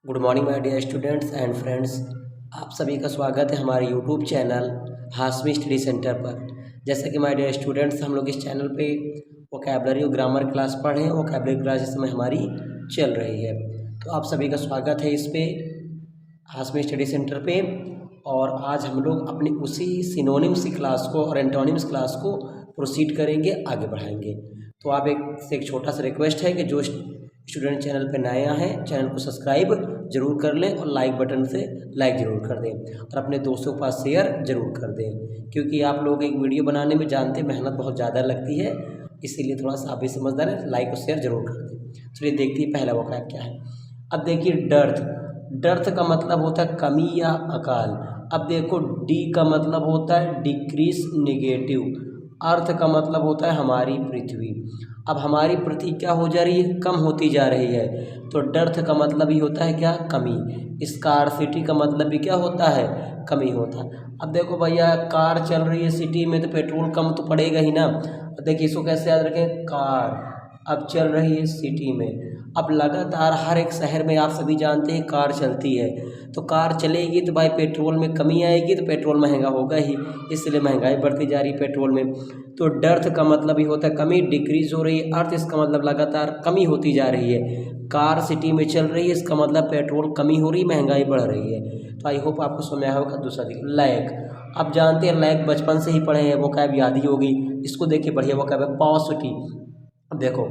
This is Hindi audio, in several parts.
Good morning my dear students and friends. आप सभी का स्वागत है हमारे YouTube channel Hashmi study centre पर। जैसे कि माय डियर स्टूडेंट्स, हम लोग इस चैनल पे वोकैबलरी और ग्रामर क्लास पढ़ रहे हैं। वोकैबलरी क्लास इस समय हमारी चल रही है, तो आप सभी का स्वागत है इस पे हाशमी स्टडी सेंटर पे। और आज हम लोग अपनी उसी सिनोनिम्स की क्लास को और एंटोनिम्स क्लास को प्रोसीड करेंगे, आगे बढ़ाएंगे। तो आप एक छोटा सा रिक्वेस्ट है कि जो स्टूडेंट चैनल पे नया है, चैनल को सब्सक्राइब जरूर कर लें और लाइक बटन से लाइक ज़रूर कर दें और अपने दोस्तों के पास शेयर ज़रूर कर दें, क्योंकि आप लोग एक वीडियो बनाने में जानते मेहनत बहुत ज़्यादा लगती है, इसीलिए थोड़ा सा आप भी समझदार है, लाइक और शेयर जरूर कर दें। चलिए देखते हैं पहला वोकैब क्या है। अब देखिए डर्थ। डर्थ का मतलब होता है कमी या अकाल। अब देखो डी का मतलब होता है डिक्रीज नेगेटिव। अर्थ का मतलब होता है हमारी पृथ्वी। अब हमारी पृथ्वी क्या हो जा रही है, कम होती जा रही है, तो डर्थ का मतलब ही होता है क्या, कमी। स्कार्सिटी का मतलब भी क्या होता है, कमी होता है। अब देखो भैया कार चल रही है सिटी में तो पेट्रोल कम तो पड़ेगा ही ना। देखिए इसको कैसे याद रखें, कार अब चल रही है सिटी में। अब लगातार हर एक शहर में आप सभी जानते हैं कार चलती है, तो कार चलेगी तो भाई पेट्रोल में कमी आएगी, तो पेट्रोल महंगा होगा ही, इसलिए महंगाई बढ़ती जा रही है पेट्रोल में। तो डर्थ का मतलब ही होता है कमी, डिक्रीज हो रही है। अर्थ इसका मतलब लगातार कमी होती जा रही है। कार सिटी में चल रही है, इसका मतलब पेट्रोल कमी हो रही, महंगाई बढ़ रही है। तो आई होप आपको समझ आया होगा। दूसरा देखिए लैक। अब जानते हैं लैक बचपन से ही पढ़े हैं, वो कैब याद ही होगी। इसको देखिए बढ़िया वो कैब है पॉसिटी। अब देखो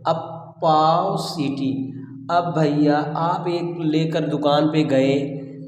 अब पाव सिटी। अब भैया आप एक लेकर दुकान पे गए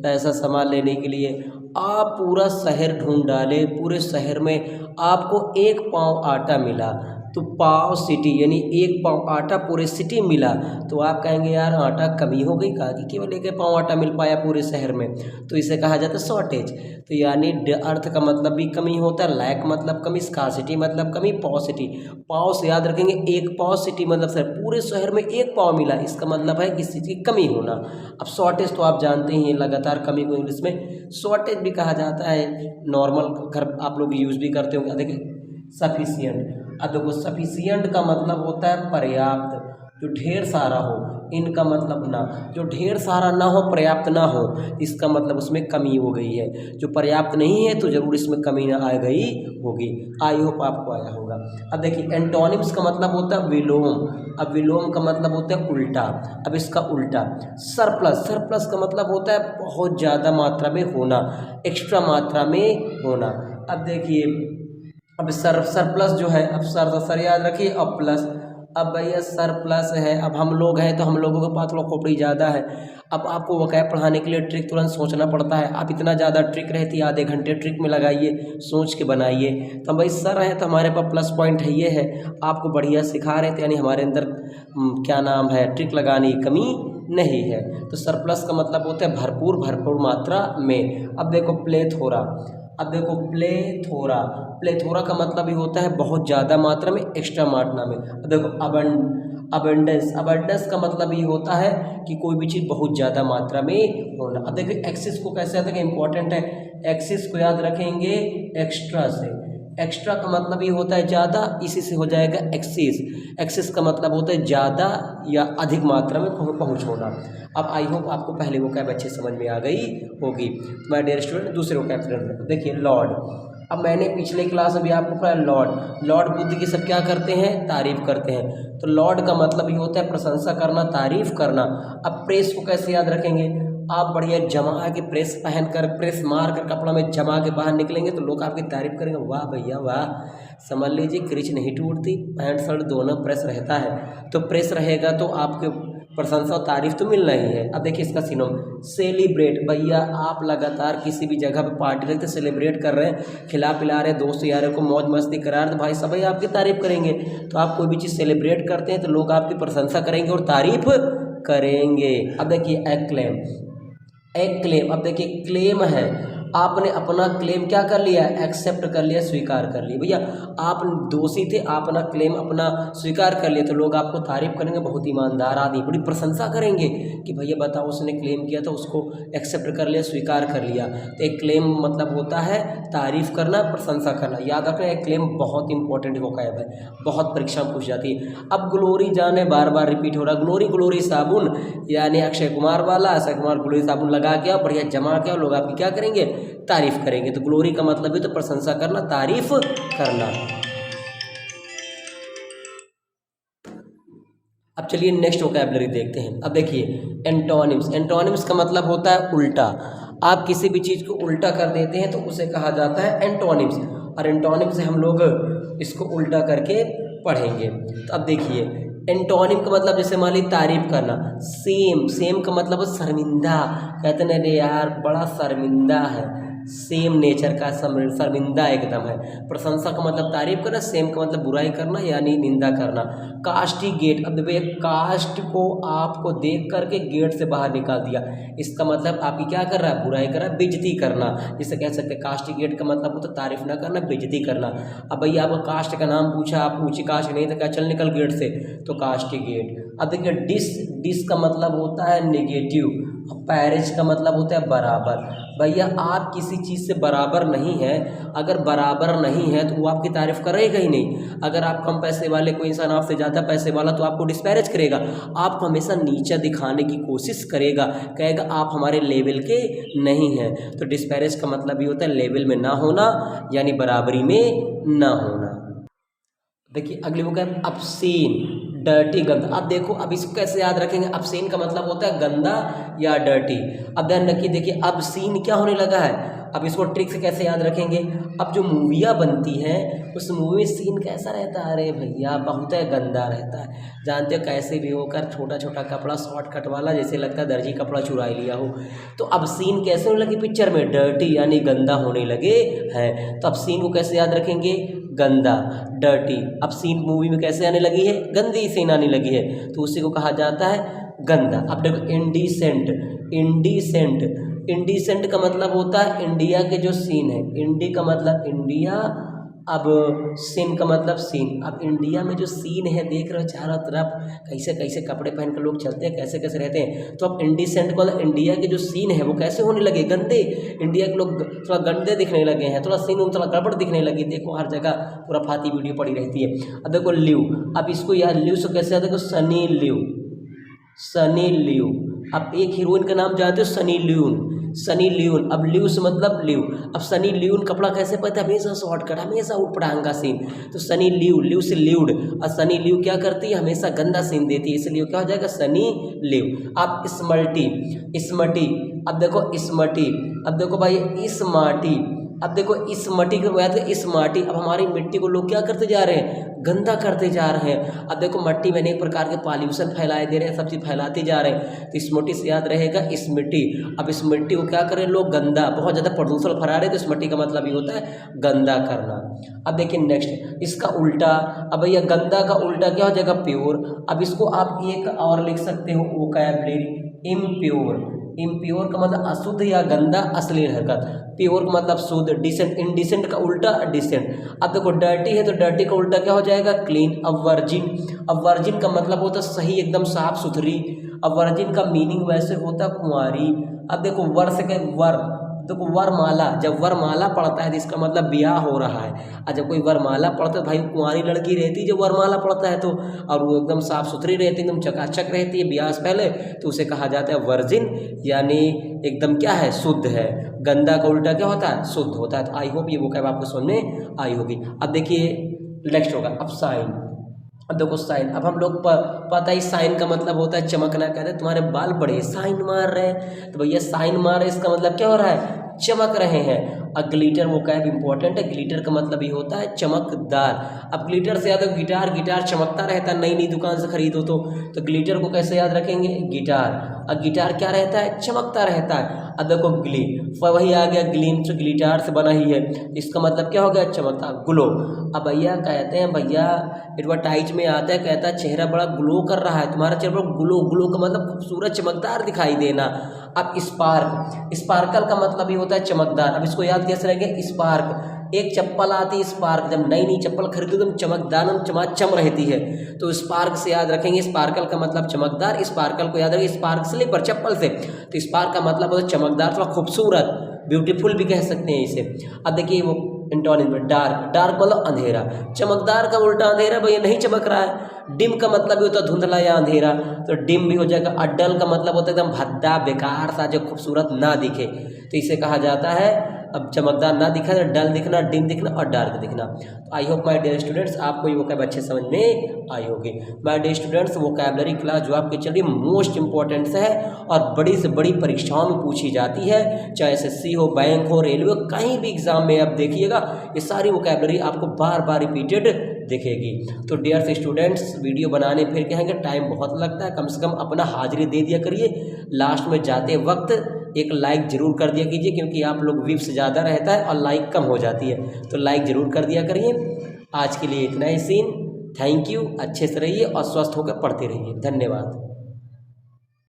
ऐसा सामान लेने के लिए, आप पूरा शहर ढूंढ डाले, पूरे शहर में आपको एक पाव आटा मिला, तो पाव सिटी यानी एक पाव आटा पूरे सिटी मिला, तो आप कहेंगे यार आटा कमी हो गई, कहा कि केवल एक पाव आटा मिल पाया पूरे शहर में, तो इसे कहा जाता है शॉर्टेज। तो यानी अर्थ का मतलब भी कमी होता है, लैक मतलब कमी, स्कार्सिटी मतलब कमी, पॉसिटी। पाव से याद रखेंगे, एक पाव सिटी मतलब सर पूरे शहर में एक पाव मिला, इसका मतलब है किसी चीज़ की कमी होना। अब शॉर्टेज तो आप जानते ही हैं, लगातार कमी को इंग्लिश में शॉर्टेज भी कहा जाता है। नॉर्मल घर आप लोग यूज़ भी करते होंगे। देखिए सफिशियंट। अब देखो सफिशियंट का मतलब होता है पर्याप्त, जो ढेर सारा हो। इनका मतलब ना, जो ढेर सारा ना हो, पर्याप्त ना हो, इसका मतलब उसमें कमी हो गई है। जो पर्याप्त नहीं है तो जरूर इसमें कमी ना आ गई होगी। आई होप आपको आया होगा। अब देखिए एंटोनिम्स का मतलब होता है विलोम। अब विलोम का मतलब होता है उल्टा। अब इसका उल्टा सरप्लस। सरप्लस का मतलब होता है बहुत ज़्यादा मात्रा में होना, एक्स्ट्रा मात्रा में होना। अब देखिए अब सरप्लस जो है, अब सर याद रखिए और प्लस। अब भैया सर प्लस है, अब हम लोग हैं तो हम लोगों के पास थोड़ा खोपड़ी ज़्यादा है। अब आपको वोकैब पढ़ाने के लिए ट्रिक तुरंत सोचना पड़ता है। आप इतना ज़्यादा ट्रिक रहती है, आधे घंटे ट्रिक में लगाइए, सोच के बनाइए। तो भाई सर है तो हमारे पास प्लस पॉइंट है, ये है आपको बढ़िया सिखा रहे थे, यानी हमारे अंदर क्या नाम है, ट्रिक लगाने की कमी नहीं है। तो सरप्लस का मतलब होता है भरपूर, भरपूर मात्रा में। अब देखो प्लेथोरा। अब देखो प्लेथोरा। प्लेथोरा का मतलब ही होता है बहुत ज़्यादा मात्रा में, एक्स्ट्रा मात्रा में। अब देखो अबंडेंस। अबंडेंस का मतलब ये होता है कि कोई भी चीज़ बहुत ज़्यादा मात्रा में होना। अब देखिए एक्सिस को कैसे आता है, इंपॉर्टेंट है। एक्सिस को याद रखेंगे एक्स्ट्रा से। एक्स्ट्रा का मतलब ये होता है ज़्यादा, इसी से हो जाएगा एक्सिस। एक्सिस का मतलब होता है ज़्यादा या अधिक मात्रा में पहुँच होना। अब आई होप आपको पहले वो कैब अच्छे समझ में आ गई होगी। माय डियर स्टूडेंट दूसरे वो कैब देखिए लॉर्ड। अब मैंने पिछले क्लास में भी आपको पढ़ाया लॉर्ड। लॉर्ड बुद्ध की सब क्या करते हैं, तारीफ करते हैं। तो लॉर्ड का मतलब ये होता है प्रशंसा करना, तारीफ करना। अब प्रेस को कैसे याद रखेंगे, आप बढ़िया जमा के प्रेस पहन कर, प्रेस मार कर कपड़ा में जमा के बाहर निकलेंगे तो लोग आपकी तारीफ करेंगे, वाह भैया वाह। समझ लीजिए क्रिच नहीं टूटती, पैंट शर्ट दोनों प्रेस रहता है, तो प्रेस रहेगा तो आपके प्रशंसा और तारीफ तो मिल रही है। अब देखिए इसका सिनोम सेलिब्रेट। भैया आप लगातार किसी भी जगह पे पार्टी रखते सेलिब्रेट कर रहे हैं, खिला पिला रहे दोस्त यारों को, मौज मस्ती करा रहे, तो भाई सभी आपकी तारीफ करेंगे। तो आप कोई भी चीज़ सेलिब्रेट करते हैं तो लोग आपकी प्रशंसा करेंगे और तारीफ करेंगे। अब देखिए एक्लेम। एक्लेम। अब देखिए क्लेम है, आपने अपना क्लेम क्या कर लिया, एक्सेप्ट कर लिया, स्वीकार कर लिया। भैया आप दोषी थे, आप अपना क्लेम अपना स्वीकार कर लिया तो लोग आपको तारीफ करेंगे, बहुत ईमानदार आदमी, बड़ी प्रशंसा करेंगे कि भैया बताओ उसने क्लेम किया तो उसको एक्सेप्ट कर लिया, स्वीकार कर लिया। तो एक क्लेम मतलब होता है तारीफ करना, प्रशंसा करना। याद रखना एक क्लेम बहुत इंपॉर्टेंट वोकैब है, बहुत परीक्षा में पूछ जाती है। अब ग्लोरी जाने बार बार रिपीट हो रहा, ग्लोरी ग्लोरी साबुन यानी अक्षय कुमार वाला, अक्षय कुमार ग्लोरी साबुन लगा के आओ, बढ़िया जमा के आओ, लोग आपकी क्या करेंगे, तारीफ करेंगे। तो ग्लोरी का मतलब है तो प्रशंसा करना, तारीफ करना। अब चलिए नेक्स्ट वोकैबुलरी देखते हैं। अब देखिए एंटोनिम्स, एंटोनिम्स का मतलब होता है उल्टा। आप किसी भी चीज़ को उल्टा कर देते हैं तो उसे कहा जाता है एंटोनिम्स, और एंटोनिम्स से हम लोग इसको उल्टा करके पढ़ेंगे। तो अब देखिए एंटोनिम का मतलब जैसे मान ली तारीफ करना, सेम, सेम का मतलब शर्मिंदा, कहते हैं रे यार बड़ा शर्मिंदा है, सेम नेचर का शर्मिंदा एकदम है। प्रशंसा का मतलब तारीफ करना, सेम का मतलब बुराई करना यानी निंदा करना। कास्टिगेट, अब देखिए कास्ट को आपको देख करके गेट से बाहर निकाल दिया, इसका मतलब आपकी क्या कर रहा है, बुराई कर रहा है, बेइज्जती करना, जिसे कह सकते हैं कास्टिगेट का मतलब होता है तारीफ ना करना, बेइज्जती करना। अब भैया आपको कास्ट का नाम पूछा, आप ऊंची कास्ट नहीं तो क्या चल निकल गेट से, तो कास्टिगेट। अब देखिए डिस, डिस का मतलब होता है नेगेटिव, पैरेज का मतलब होता है बराबर। भैया आप किसी चीज़ से बराबर नहीं है, अगर बराबर नहीं है तो वो आपकी तारीफ करेगा ही नहीं। अगर आप कम पैसे वाले, कोई इंसान आपसे ज़्यादा पैसे वाला, तो आपको डिस्पैरेज करेगा, आपको हमेशा नीचा दिखाने की कोशिश करेगा, कहेगा आप हमारे लेवल के नहीं हैं। तो डिस्पैरेज का मतलब ये होता है लेवल में ना होना यानी बराबरी में ना होना। देखिए अगली बुक है obscene, डर्टी, गंदा। अब देखो अब इसको कैसे याद रखेंगे, obscene का मतलब होता है गंदा या डर्टी। अब ध्यान रखिए, देखिए अब सीन क्या होने लगा है, अब इसको ट्रिक से कैसे याद रखेंगे। अब जो मूवियाँ बनती हैं उस मूवी में सीन कैसा रहता है, अरे भैया बहुत है गंदा रहता है, जानते हो कैसे भी होकर छोटा छोटा कपड़ा शॉर्टकट वाला, जैसे लगता है दर्जी कपड़ा चुरा लिया हो। तो अब सीन कैसे होने लगे पिक्चर में, डर्टी यानी गंदा होने लगे हैं। तो अब सीन को कैसे याद रखेंगे, गंदा, डर्टी। अब सीन मूवी में कैसे आने लगी है, गंदी सीन आने लगी है, तो उसी को कहा जाता है गंदा। अब देखो इंडिसेंट, इंडिसेंट, इंडिसेंट का मतलब होता है इंडिया के जो सीन है, इंडी का मतलब इंडिया, अब सीन का मतलब सीन। अब इंडिया में जो सीन है देख रहे हो चारों तरफ कैसे कैसे कपड़े पहन कर लोग चलते हैं, कैसे कैसे रहते हैं। तो अब इंडिसेंट को इंडिया के जो सीन है वो कैसे होने लगे, गंदे। इंडिया के लोग थोड़ा गंदे दिखने लगे हैं, थोड़ा सीन थोड़ा गड़बड़ दिखने लगी। देखो हर जगह पूरा फाती वीडियो पड़ी रहती है। अब देखो लिव, अब इसको यार लिव से कैसे याद, देखो सनी लिव, सनी लिव। अब एक हीरोइन का नाम जानते हो, सनी लियोन, सनी लियोन। अब लिव से मतलब लिव। अब सनी लियोन कपड़ा कैसे पहनता है, हमेशा शॉर्टकट, हमेशा ऊपड़ांगा सीन। तो सनी लिव, लिव से लिव्ड, और सनी लिव क्या करती है, हमेशा गंदा सीन देती है, इसलिए क्या हो जाएगा, सनी लिव। अब स्मर्टी, स्मर्टी, अब देखो स्मर्टी, अब देखो भाई स्मार्टी। अब देखो इस मट्टी को याद है, इस माटी, अब हमारी मिट्टी को लोग क्या करते जा रहे हैं, गंदा करते जा रहे हैं। अब देखो मट्टी में अनेक प्रकार के पॉल्यूशन फैलाए दे रहे हैं, सब चीज़ फैलाते जा रहे हैं। तो इस मिट्टी से याद रहेगा इस मिट्टी। अब इस मिट्टी को क्या करें लोग, गंदा, बहुत ज़्यादा प्रदूषण फैला रहे, तो इस मिट्टी का मतलब ये होता है गंदा करना। अब देखिए नेक्स्ट इसका उल्टा, अब भैया गंदा का उल्टा क्या हो जाएगा, प्योर। अब इसको आप एक और लिख सकते हो वोकैबुलरी, इम्प्योर। इम्प्योर का मतलब अशुद्ध या गंदा, अश्लील हरकत। प्योर का मतलब शुद्ध, डिसेंट, इनडिसेंट का उल्टा डिसेंट। अब देखो डर्टी है तो डर्टी का उल्टा क्या हो जाएगा, क्लीन। अब वर्जिन, अब वर्जिन का मतलब होता है सही, एकदम साफ सुथरी। अब वर्जिन का मीनिंग वैसे होता कुंवारी। अब देखो वर से क्या, वर, देखो वरमाला, जब वरमाला पढ़ता है तो इसका मतलब ब्याह हो रहा है। और जब कोई वरमाला पढ़ता है भाई कुंवारी लड़की रहती है जो वरमाला पढ़ता है तो, और वो एकदम साफ सुथरी रहती है, एकदम चकाचक रहती है ब्याह से पहले, तो उसे कहा जाता है वर्जिन, यानी एकदम क्या है, शुद्ध है। गंदा का उल्टा क्या होता है, शुद्ध होता है। तो आई होप ये वोकैब आपको समझ में आई होगी। अब देखिए नेक्स्ट होगा अब साइन। अब देखो साइन, अब हम लोग पता ही साइन का मतलब होता है चमकना। कहते हैं तुम्हारे बाल बड़े साइन मार रहे हैं, तो भैया साइन मार रहे इसका मतलब क्या हो रहा है, चमक रहे हैं। और ग्लिटर वो कैब इंपॉर्टेंट है, ग्लिटर का मतलब ये होता है चमकदार। अब ग्लिटर से याद हो गिटार, गिटार चमकता रहता है, नई नई दुकान से खरीदो तो ग्लिटर को कैसे याद रखेंगे, गिटार। और गिटार क्या रहता है, चमकता रहता है। अब देखो ग्ली, वही आ गया ग्लिम, तो गिटार से बना ही है, इसका मतलब क्या हो गया, चमकता, ग्लो। अब भैया कहते हैं, भैया एडवर्टाइज में आता है, कहता है चेहरा बड़ा ग्लो कर रहा है, तुम्हारा चेहरा बड़ा ग्लो, ग्लो का मतलब खूबसूरत चमकदार दिखाई देना। अब स्पार्क, स्पार्कल का मतलब ही होता है चमकदार। अब इसको याद कैसे रहेंगे, स्पार्क, एक चप्पल आती है स्पार्क, जब नई नई चप्पल खरीदो एकदम चमकदार चमाचम रहती है, तो स्पार्क से याद रखेंगे, स्पार्कल का मतलब चमकदार, स्पार्कल को याद रखेंगे स्पार्क स्लीपर, चप्पल से, तो स्पार्क का मतलब होता है चमकदार, थोड़ा खूबसूरत, ब्यूटीफुल भी कह सकते हैं इसे। अब देखिए वो इंटोनिम में डार्क, डार्क मतलब अंधेरा, चमकदार का उल्टा अंधेरा, भैया नहीं चमक रहा है। डिम का मतलब भी होता है धुंधला या अंधेरा, तो डिम भी हो जाएगा। अडल का मतलब होता है एकदम भद्दा बेकार सा, जो खूबसूरत ना दिखे, तो इसे कहा जाता है, अब चमकदार ना दिखा तो डल दिखना, डिम दिखना और डार्क दिखना। तो I hope my dear students आपको ये वोकैब अच्छे समझ में आई होगी। My dear students vocabulary class जो आपकी चल रही मोस्ट इंपॉर्टेंट है और बड़ी से बड़ी परीक्षाओं में पूछी जाती है, चाहे एसएससी हो, बैंक हो, रेलवे, कहीं भी एग्जाम में आप देखिएगा ये सारी वोकैबलरी आपको बार बार रिपीटेड दिखेगी। तो डियर स्टूडेंट्स वीडियो बनाने फिर कहेंगे टाइम बहुत लगता है, कम से कम अपना हाजिरी दे दिया करिए, लास्ट में जाते वक्त एक लाइक ज़रूर कर दिया कीजिए, क्योंकि आप लोग व्यूज़ ज़्यादा रहता है और लाइक कम हो जाती है, तो लाइक ज़रूर कर दिया करिए। आज के लिए इतना ही सीन, थैंक यू, अच्छे से रहिए और स्वस्थ होकर पढ़ते रहिए, धन्यवाद।